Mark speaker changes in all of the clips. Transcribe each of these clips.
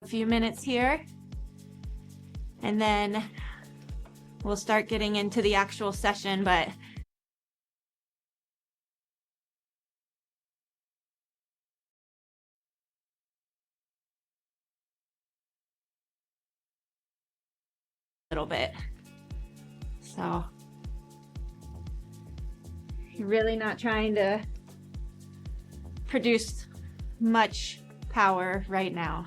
Speaker 1: a few minutes here, and then we'll start getting into the actual session, but a little bit. So you're really not trying to produce much power right now.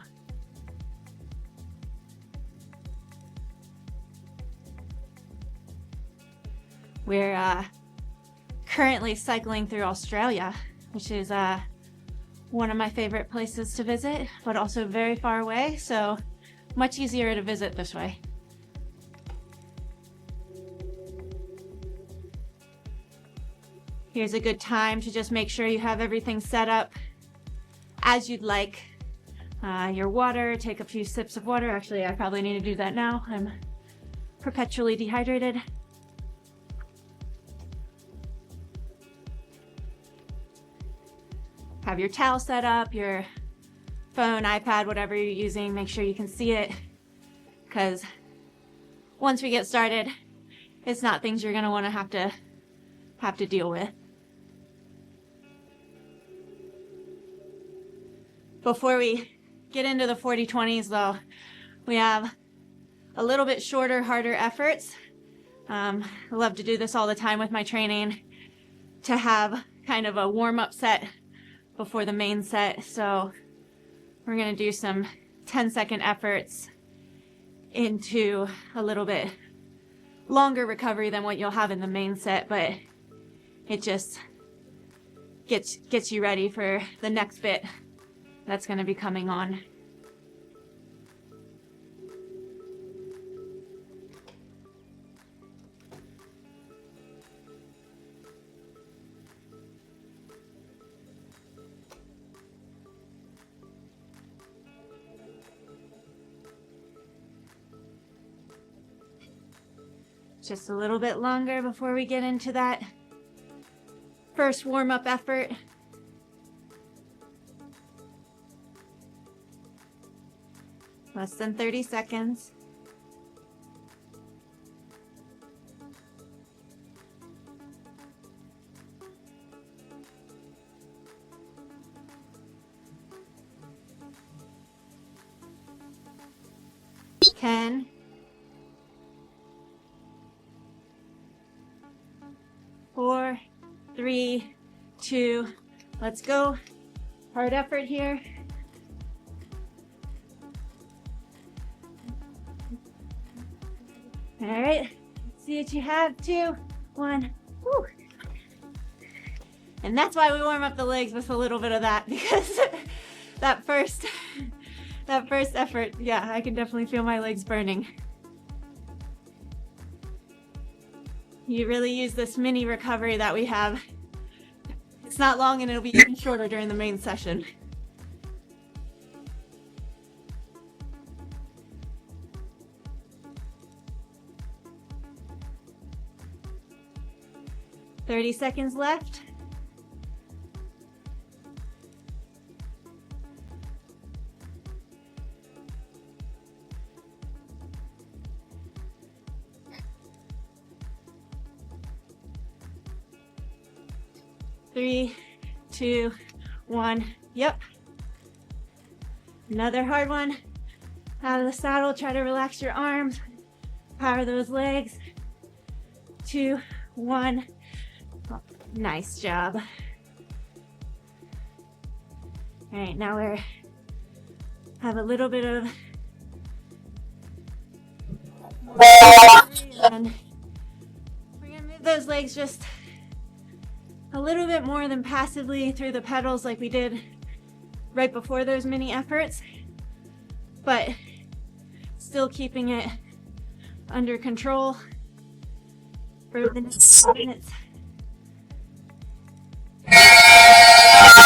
Speaker 1: We're currently cycling through Australia, which is one of my favorite places to visit, but also very far away, so much easier to visit this way. Here's a good time to just make sure you have everything set up as you'd like. Your water, take a few sips of water. Actually, I probably need to do that now. I'm perpetually dehydrated. Have your towel set up, your phone, iPad, whatever you're using, make sure you can see it, because once we get started, it's not things you're gonna want to have to deal with. Before we get into the 40-20s though, we have a little bit shorter, harder efforts. I love to do this all the time with my training, to have kind of a warm-up set before the main set. So we're gonna do some 10-second efforts into a little bit longer recovery than what you'll have in the main set, but it just gets you ready for the next bit that's gonna be coming on. Just a little bit longer before we get into that first warm-up effort. Less than 30 seconds. Ten. 4, 3, 2, let's go. Hard effort here. All right, see what you have. 2, 1. Woo. And that's why we warm up the legs with a little bit of that, because that first effort, yeah, I can definitely feel my legs burning. You really use this mini recovery that we have. It's not long and it'll be even shorter during the main session. "30 seconds left. Three, 2, 1. Yep. Another hard one. Out of the saddle, try to relax your arms. Power those legs. 2, 1. Oh, nice job. All right, now we have a little bit of and we're gonna move those legs just a little bit more than passively through the pedals like we did right before those mini efforts, but still keeping it under control for the next minutes.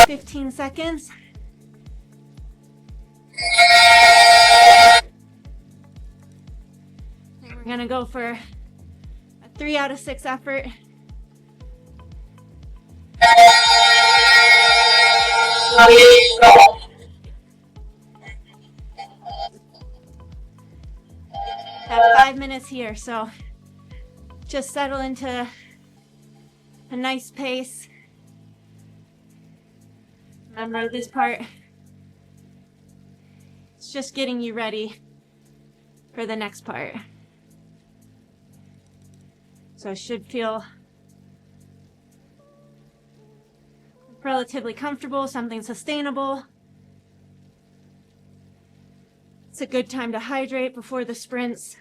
Speaker 1: 15 seconds. And we're gonna go for a 3 out of 6 effort. have 5 minutes here, so just settle into a nice pace. Remember, this part, it's just getting you ready for the next part. So it should feel relatively comfortable, something sustainable. It's a good time to hydrate before the sprints.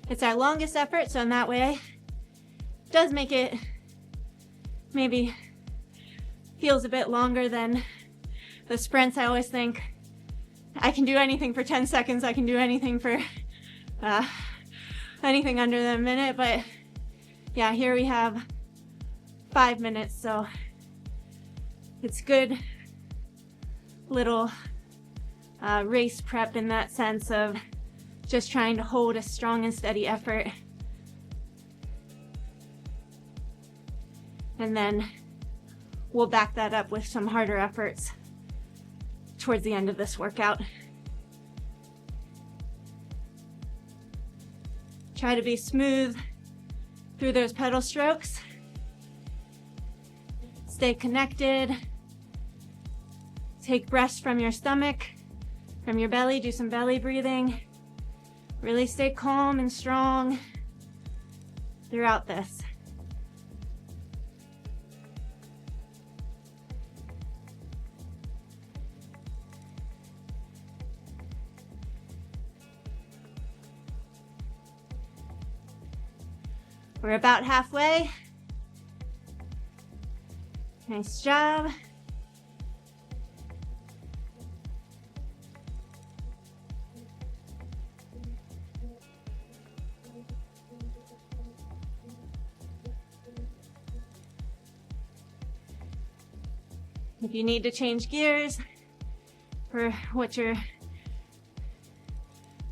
Speaker 1: It's our longest effort, so in that way, it does make it maybe feels a bit longer than the sprints. I always think I can do anything for 10 seconds. I can do anything for anything under a minute, but yeah, here we have 5 minutes, so it's good little race prep in that sense of just trying to hold a strong and steady effort. And then we'll back that up with some harder efforts towards the end of this workout. Try to be smooth through those pedal strokes. Stay connected. Take breaths from your stomach, from your belly. Do some belly breathing. Really stay calm and strong throughout this. We're about halfway. Nice job. If you need to change gears for what you're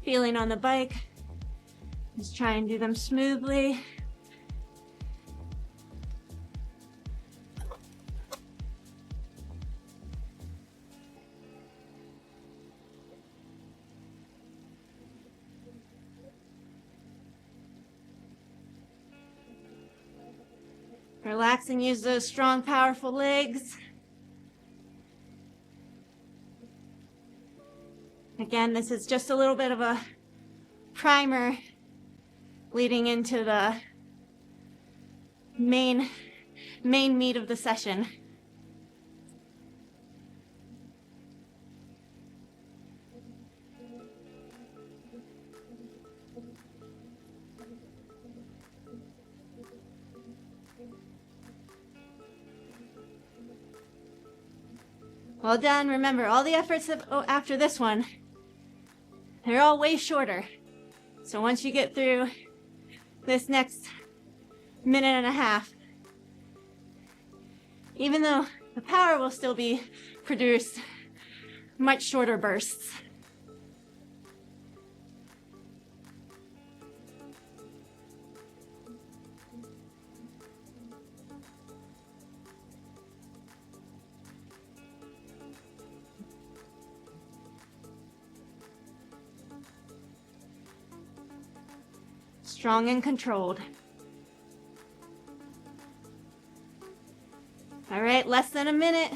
Speaker 1: feeling on the bike, just try and do them smoothly. Relax and use those strong, powerful legs. Again, this is just a little bit of a primer leading into the main meat of the session. Well done. Remember, all the efforts after this one, they're all way shorter. So once you get through this next minute and a half, even though the power will still be produced, much shorter bursts. Strong and controlled. All right, less than a minute.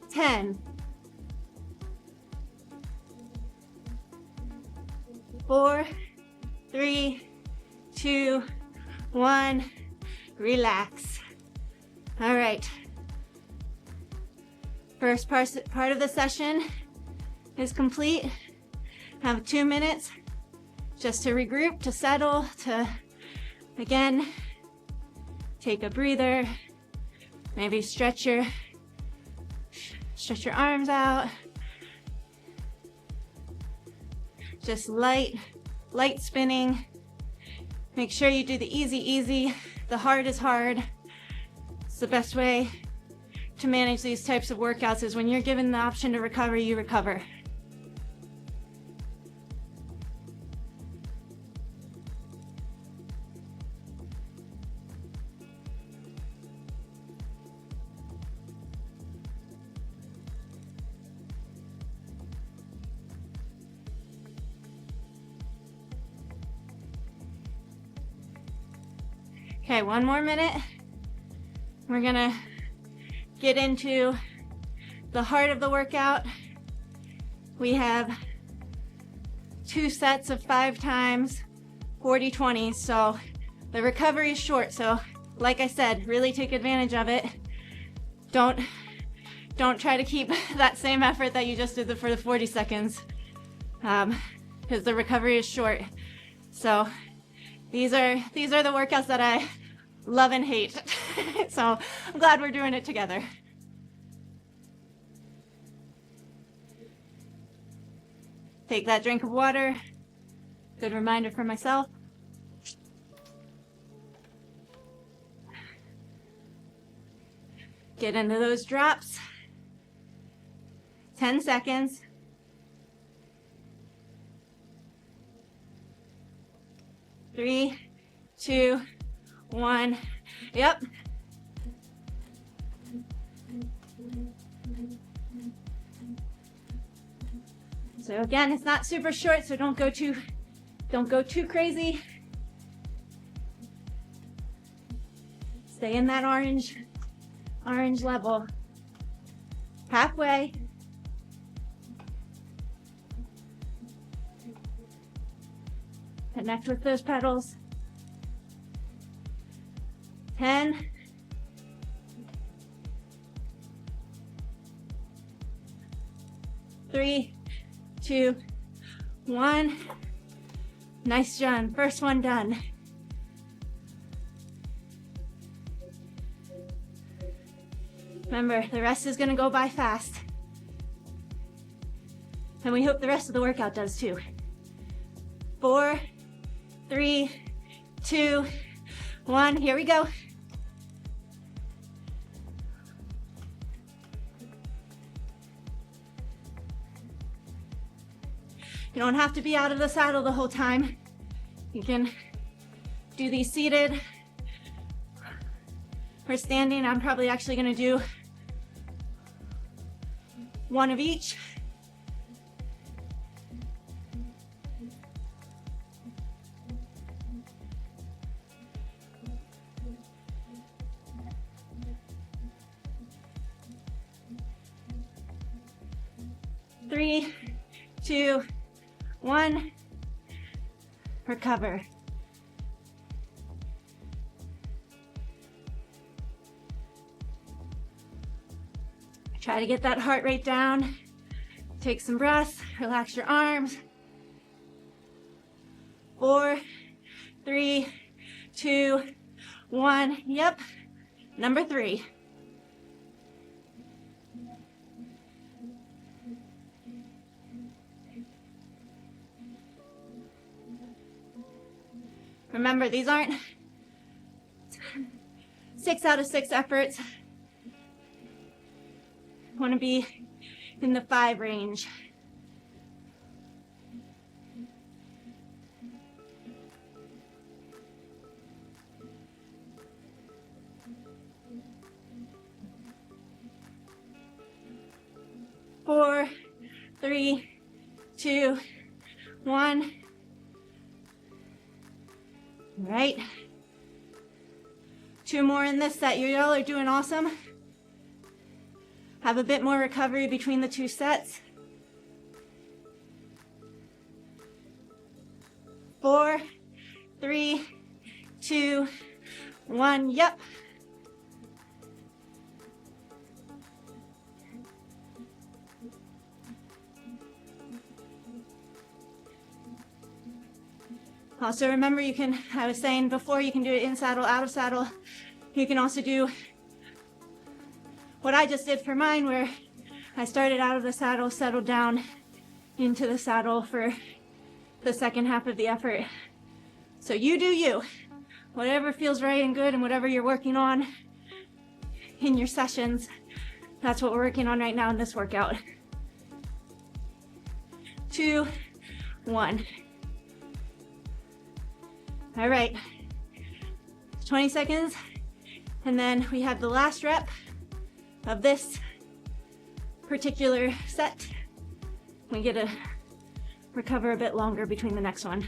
Speaker 1: Ten, 4, 3, 2, 1, relax. All right. First part of the session is complete. Have 2 minutes just to regroup, to settle, to, again, take a breather, maybe stretch your arms out. Just light spinning. Make sure you do the easy. The hard is hard. It's the best way to manage these types of workouts is when you're given the option to recover, you recover. Okay, 1 more minute. We're gonna get into the heart of the workout. We have 2 sets of 5 times 40-20, so the recovery is short. So like I said, really take advantage of it. Don't try to keep that same effort that you just did for the 40 seconds, because the recovery is short. So these are the workouts that I love and hate. So I'm glad we're doing it together. Take that drink of water. Good reminder for myself. Get into those drops. 10 seconds. 3, 2, 1. Yep. So again, it's not super short, so don't go too crazy. Stay in that orange level. Halfway. Connect with those pedals. 10. 3, 2, 1. Nice, John. First one done. Remember, the rest is going to go by fast. And we hope the rest of the workout does too. 4, 3, 2, 1. Here we go. You don't have to be out of the saddle the whole time. You can do these seated or standing. I'm probably actually going to do one of each. Three, 2, 1. Recover. Try to get that heart rate down. Take some breaths. Relax your arms. 4, 3, 2, 1. Yep. Number 3. Remember, these aren't 6 out of 6 efforts. You want to be in the 5 range. Four, 3, 2, 1. All right. 2 more in this set. You all are doing awesome. Have a bit more recovery between the 2 sets. 4, 3, 2, 1. Yep. Also remember, you can, I was saying before, you can do it in saddle, out of saddle. You can also do what I just did for mine, where I started out of the saddle, settled down into the saddle for the second half of the effort. So you do you. Whatever feels right and good and whatever you're working on in your sessions, that's what we're working on right now in this workout. 2, 1. All right, 20 seconds. And then we have the last rep of this particular set. We get to recover a bit longer between the next one.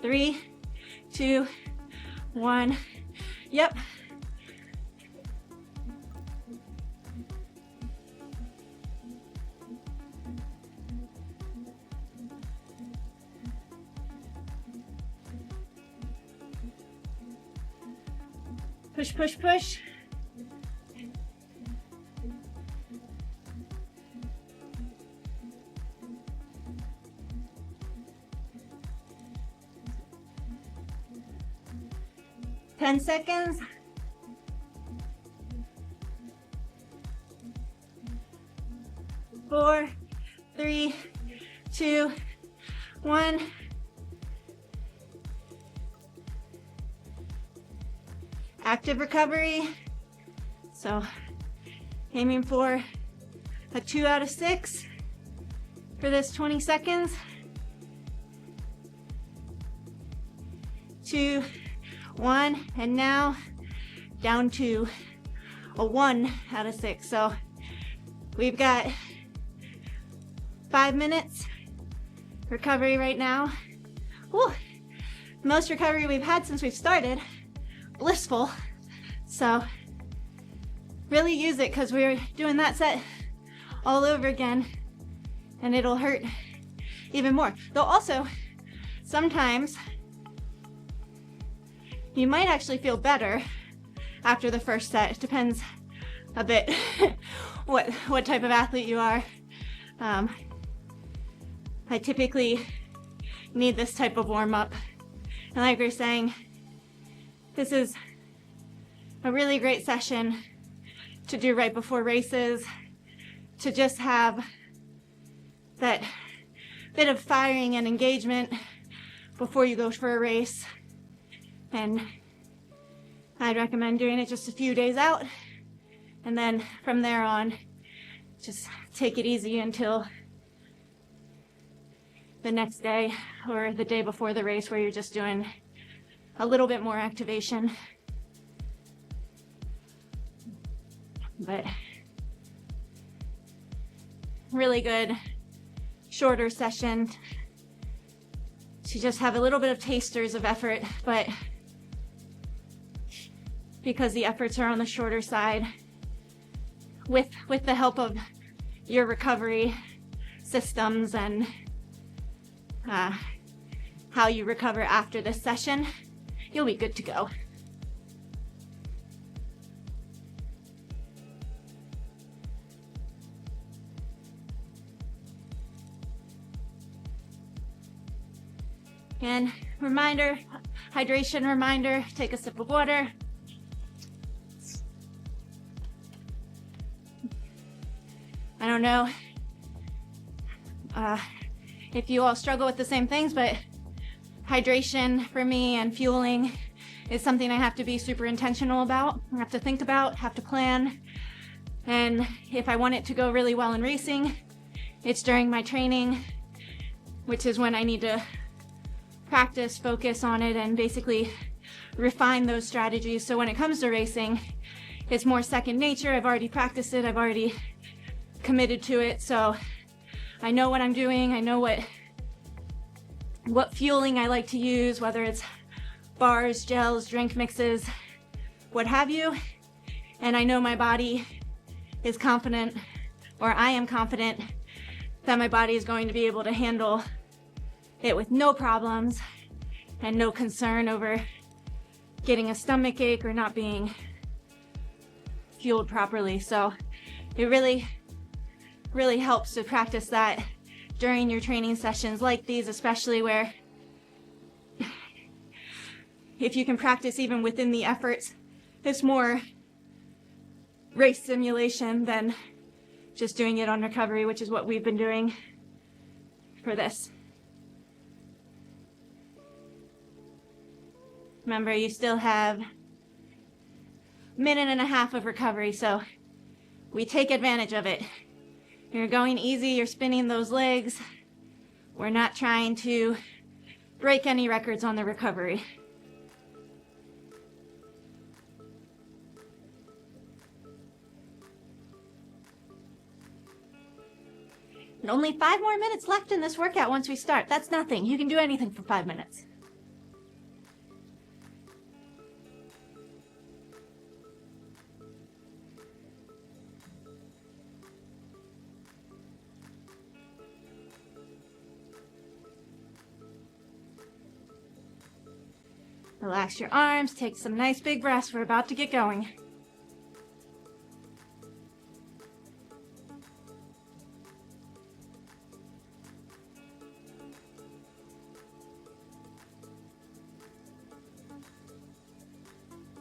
Speaker 1: 3, 2, 1. Yep. Push, push, push. Ten seconds. Four, 3, 2, 1. Active recovery. So aiming for a 2 out of 6 for this 20 seconds. 2, 1, and now down to a 1 out of 6. So we've got 5 minutes recovery right now. Whew. Most recovery we've had since we've started. Blissful. So really use it, because we're doing that set all over again and it'll hurt even more. Though also sometimes you might actually feel better after the first set. It depends a bit what type of athlete you are. I typically need this type of warm-up. And like we were saying, this is a really great session to do right before races, to just have that bit of firing and engagement before you go for a race. And I'd recommend doing it just a few days out, and then from there on, just take it easy until the next day or the day before the race, where you're just doing a little bit more activation. But really good shorter session to just have a little bit of tasters of effort, but because the efforts are on the shorter side, with the help of your recovery systems and how you recover after this session, you'll be good to go. And reminder, hydration reminder, take a sip of water. I don't know if you all struggle with the same things, but hydration for me and fueling is something I have to be super intentional about. I have to think about, have to plan. And if I want it to go really well in racing, it's during my training, which is when I need to practice, focus on it, and basically refine those strategies. So when it comes to racing, it's more second nature. I've already practiced it. I've already committed to it. So I know what I'm doing. I know what fueling I like to use, whether it's bars, gels, drink mixes, what have you. And I know my body is confident, or I am confident that my body is going to be able to handle it with no problems and no concern over getting a stomach ache or not being fueled properly. So it really helps to practice that during your training sessions like these, especially where if you can practice even within the efforts, it's more race simulation than just doing it on recovery, which is what we've been doing for this. Remember, you still have a minute and a half of recovery, so we take advantage of it. You're going easy, you're spinning those legs. We're not trying to break any records on the recovery. And only 5 more minutes left in this workout once we start. That's nothing. You can do anything for 5 minutes. Relax your arms, take some nice big breaths. We're about to get going.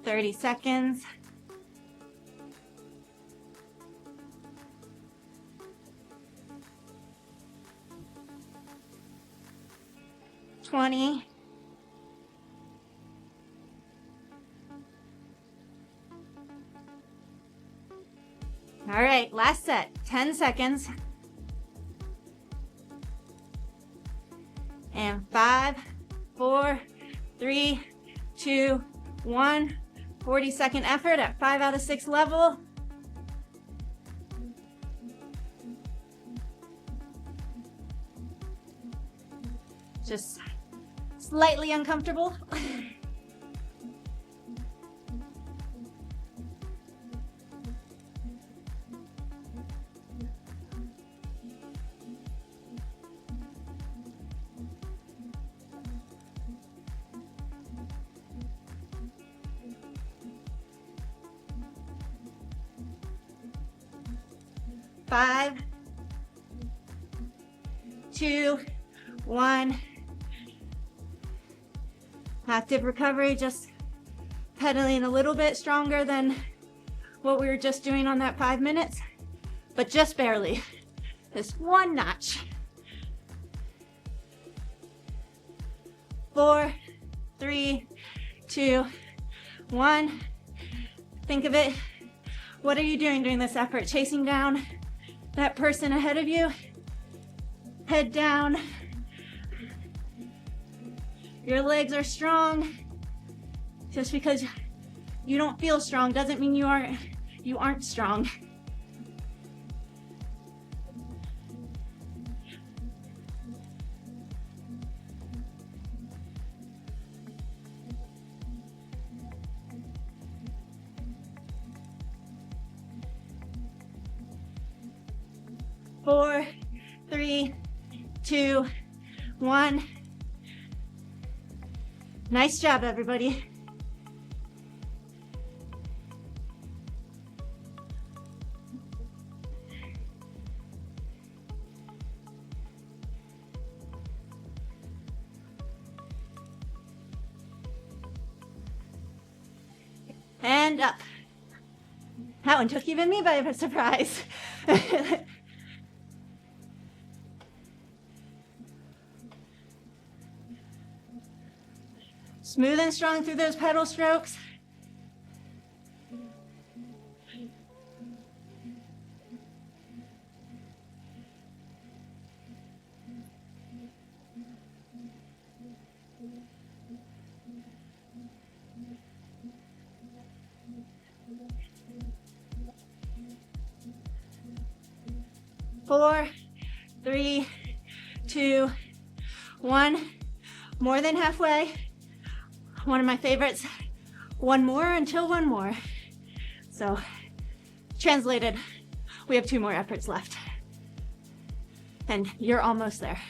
Speaker 1: "30 seconds. "20. All right, last set, 10 seconds. And 5, 4, 3, 2, 1. 40-second effort at 5 out of 6 level. Just slightly uncomfortable. Five, 2, 1. Active recovery, just pedaling a little bit stronger than what we were just doing on that 5 minutes, but just barely. Just one notch. 4, 3, 2, 1. Think of it. What are you doing during this effort? Chasing down that person ahead of you? Head down. Your legs are strong. Just because you don't feel strong doesn't mean you aren't strong. Four, 3, 2, 1. Nice job, everybody. And up. That one took even me by surprise. Smooth and strong through those pedal strokes. Four, 3, 2, 1. More than halfway. One of my favorites. One more until one more. So, translated, we have 2 more efforts left. And you're almost there.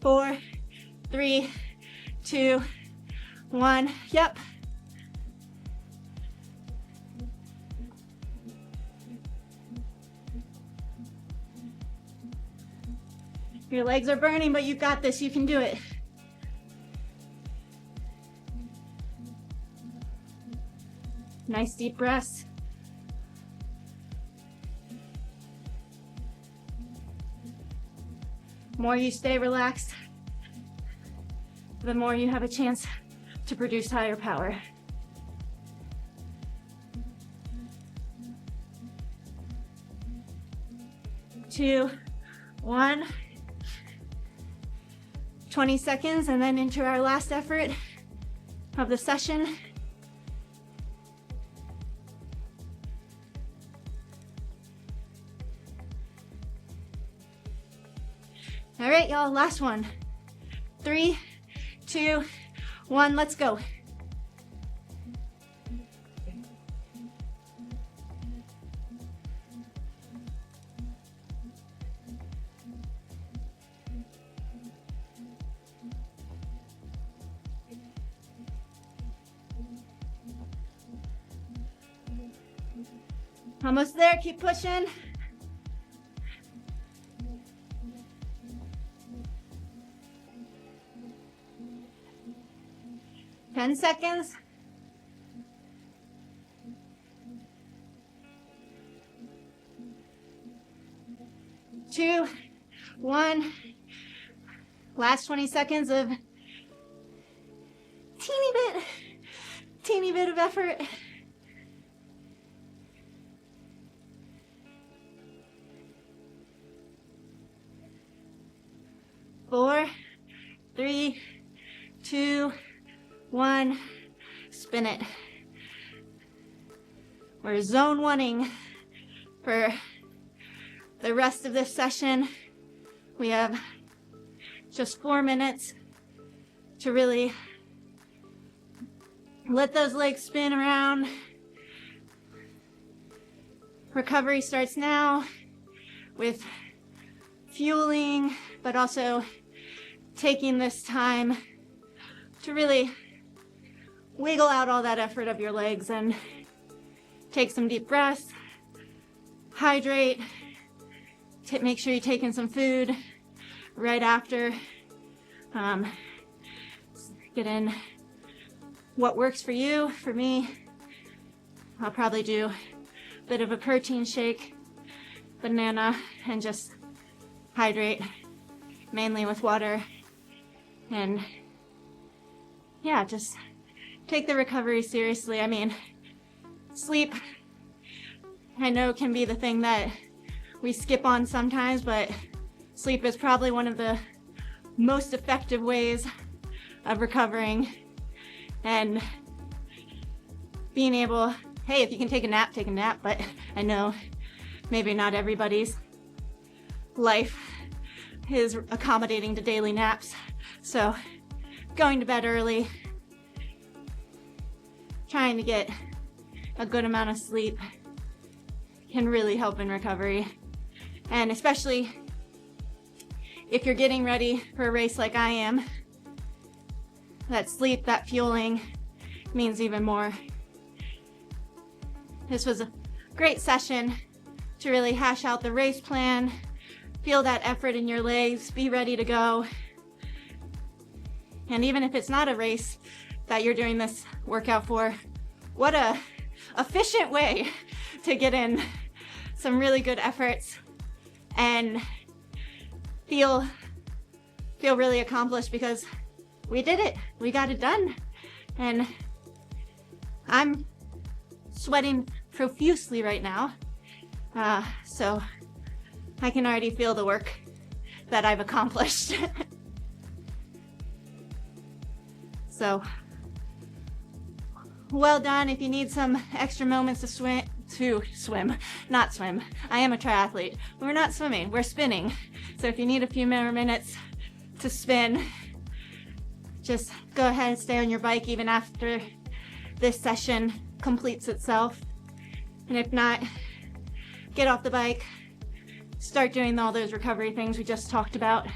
Speaker 1: 4, 3, 2, 1. Yep. Your legs are burning, but you've got this. You can do it. Nice deep breaths. The more you stay relaxed, the more you have a chance to produce higher power. Two, one. 20 seconds, and then into our last effort of the session. All right, y'all, last one. 3, 2, 1, let's go. Almost there, keep pushing. Ten seconds. 2, 1. Last 20 seconds of teeny bit of effort. 4, 3, 2, 1, spin it. We're zone oneing for the rest of this session. We have just 4 minutes to really let those legs spin around. Recovery starts now with fueling, but also taking this time to really wiggle out all that effort of your legs and take some deep breaths, hydrate, make sure you're taking some food right after. Get in what works for you. For me, I'll probably do a bit of a protein shake, banana, and just hydrate mainly with water. And yeah, just take the recovery seriously. I mean, sleep, I know, can be the thing that we skip on sometimes, but sleep is probably one of the most effective ways of recovering. And being able, hey, if you can take a nap, take a nap, but I know maybe not everybody's life is accommodating to daily naps. So going to bed early, trying to get a good amount of sleep can really help in recovery. And especially if you're getting ready for a race like I am, that sleep, that fueling means even more. This was a great session to really hash out the race plan, feel that effort in your legs, be ready to go. And even if it's not a race that you're doing this workout for, what a efficient way to get in some really good efforts and feel really accomplished, because we did it. We got it done. And I'm sweating profusely right now. So I can already feel the work that I've accomplished. So well done. If you need some extra moments to swim, not swim. I am a triathlete. We're not swimming, we're spinning. So if you need a few more minutes to spin, just go ahead and stay on your bike even after this session completes itself. And if not, get off the bike, start doing all those recovery things we just talked about.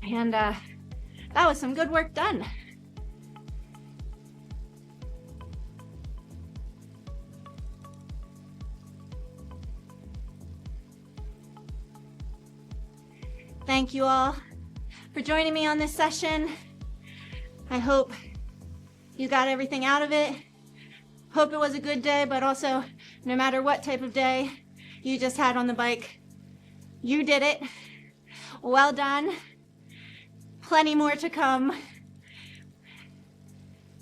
Speaker 1: And that was some good work done. Thank you all for joining me on this session. I hope you got everything out of it Hope it was a good day, but also no matter what type of day you just had on the bike, you did it. Well done. Plenty more to come.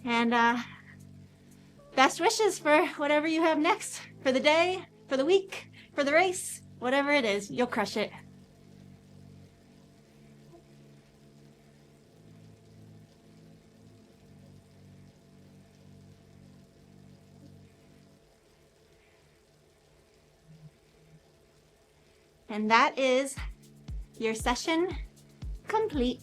Speaker 1: And best wishes for whatever you have next, for the day, for the week, for the race, whatever it is, you'll crush it. And that is your session complete.